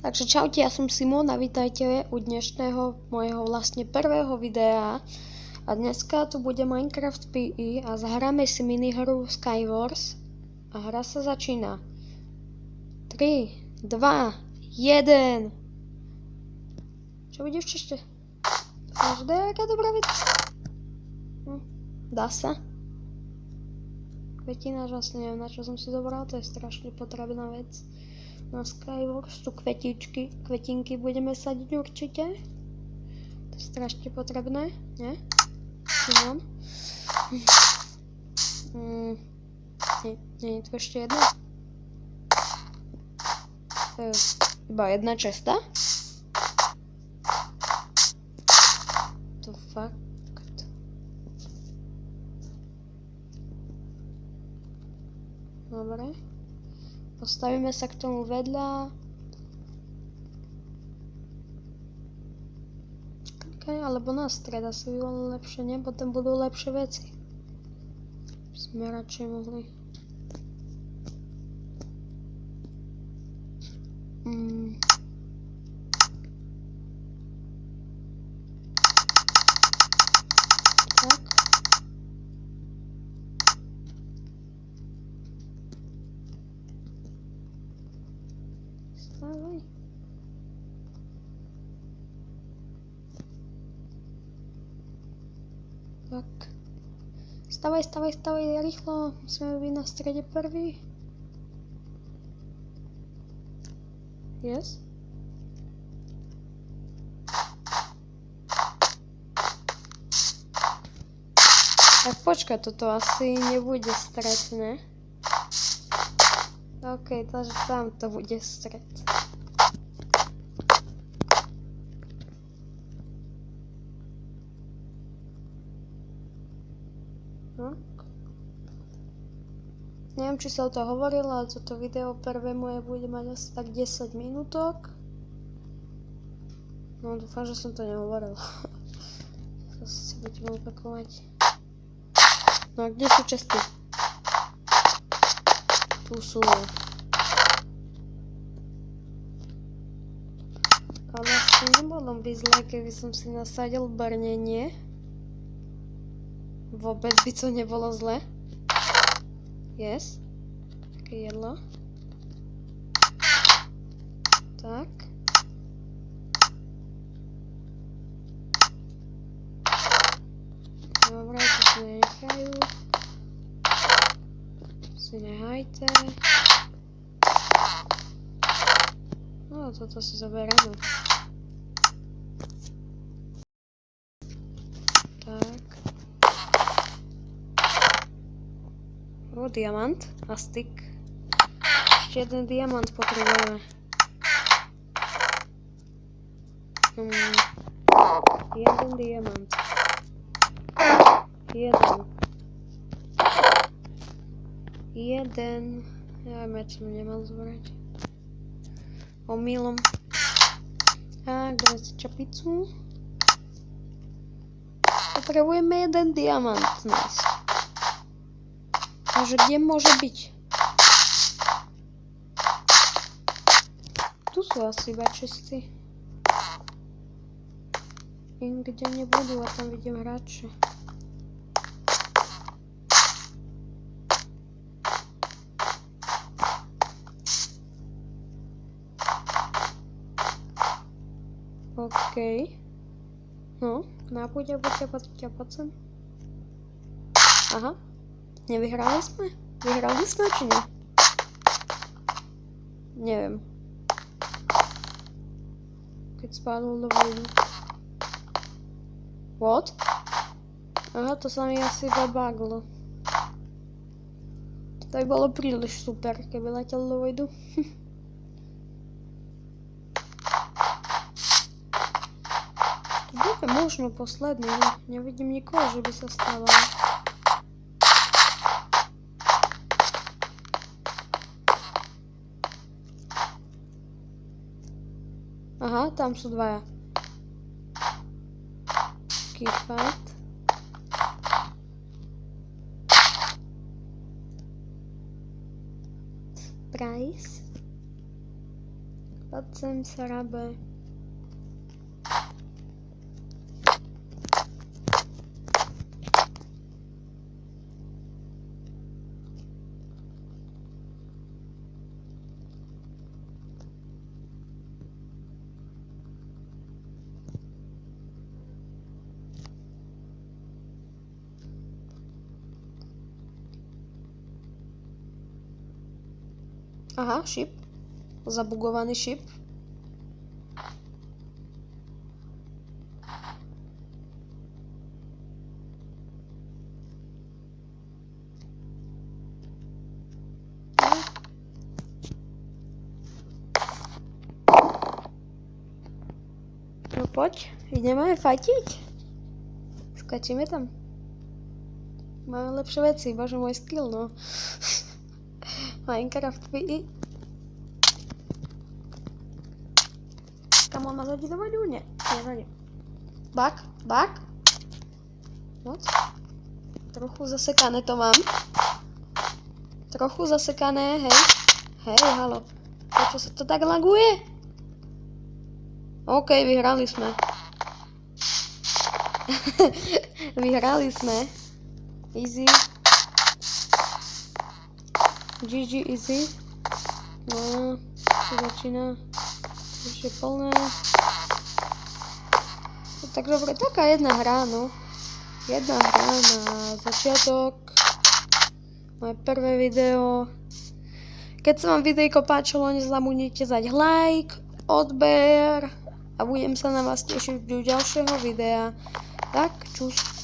Takže čaute, ja som Simon a vítajte u dnešného mojho vlastne prvého videa. A dneska tu bude Minecraft PE a zahráme si minihru Skywars. A hra sa začína. 3, 2, 1. Čo vidíš ešte? To je aká dobrá vec. Dá sa. Kvetina, vlastne neviem, na čo som si zobral, to je strašne potrebná vec. Na Skywars tu kvetinky budeme sadiť určite. To je strašne potrebné, nie? Simon? Nie je tu ešte jedna? To je iba jedna česta? To fakt. Dobre. Postavíme sa k tomu vedľa. Okay, alebo na stred asi by bolo lepšie, nie? Potom budú lepšie veci. Sme radšej mohli. Tak. Stávaj. Tak. Stavaj, rýchlo. Musíme byť na strede prvý. Yes. Tak počkaj, toto asi nebude stred, ne? OK, takže tam to bude stred. Neviem, či sa o to hovorilo, ale toto video prvé moje bude mať asi tak 10 minútok. No dúfam, že som to nehovoril. Zase budeme opakovať. No a kde sú česty? Tu sú. Ale asi nebolo by zle, keby som si nasadil brnenie. Vôbec by to nebolo zle. Yes. Také jedlo. Tak. Dobre, to si nenechajú. Si nehajte. No, toto si zoberieme. Tak. Diamant a stick. Ešte jeden diamant potrebujeme. Jeden diamant. Jeden. Ja meč som nemal zbrať. Omylom. A kde si čapicu? Potrebujeme jeden diamant nájsť. Takže kde môže byť? Tu sú asi iba česty. Kde nebudú a tam vidím hráče. OK. No, nápôjde, poďte sem. Aha. Nevyhrali sme? Vyhrali sme, či nie? Neviem. Keď spadol do vody. What? Aha, to sa mi asi zabaglo. To by bolo príliš super, keby letel do vojdu. To bude možno posledný, nevidím nikoho, že by sa stával. Aha, tam sú dvaja. Keep fight. Price. Poď sem, sarabe. Aha, šip. Zabugovaný šip. No poď, ideme fajtiť. Skačíme tam. Máme lepšie veci, bože môj skill, no. Minecraft PI. Kam on ma zadí do vodu? Nie, zadí. Bak. Moc. Trochu zasekané to mám. Trochu zasekané, hej. Hej, halo. Prečo sa to tak laguje? OK, vyhrali sme. Vyhrali sme. Easy. GG easy. No, to začína. Už je plné. No, tak dobre, taká jedna hra, no. Jedna hra na začiatok. Moje prvé video. Keď sa vám videjko páčilo, nezabudnite dať like, odber a budem sa na vás tešiť do ďalšieho videa. Tak, čus.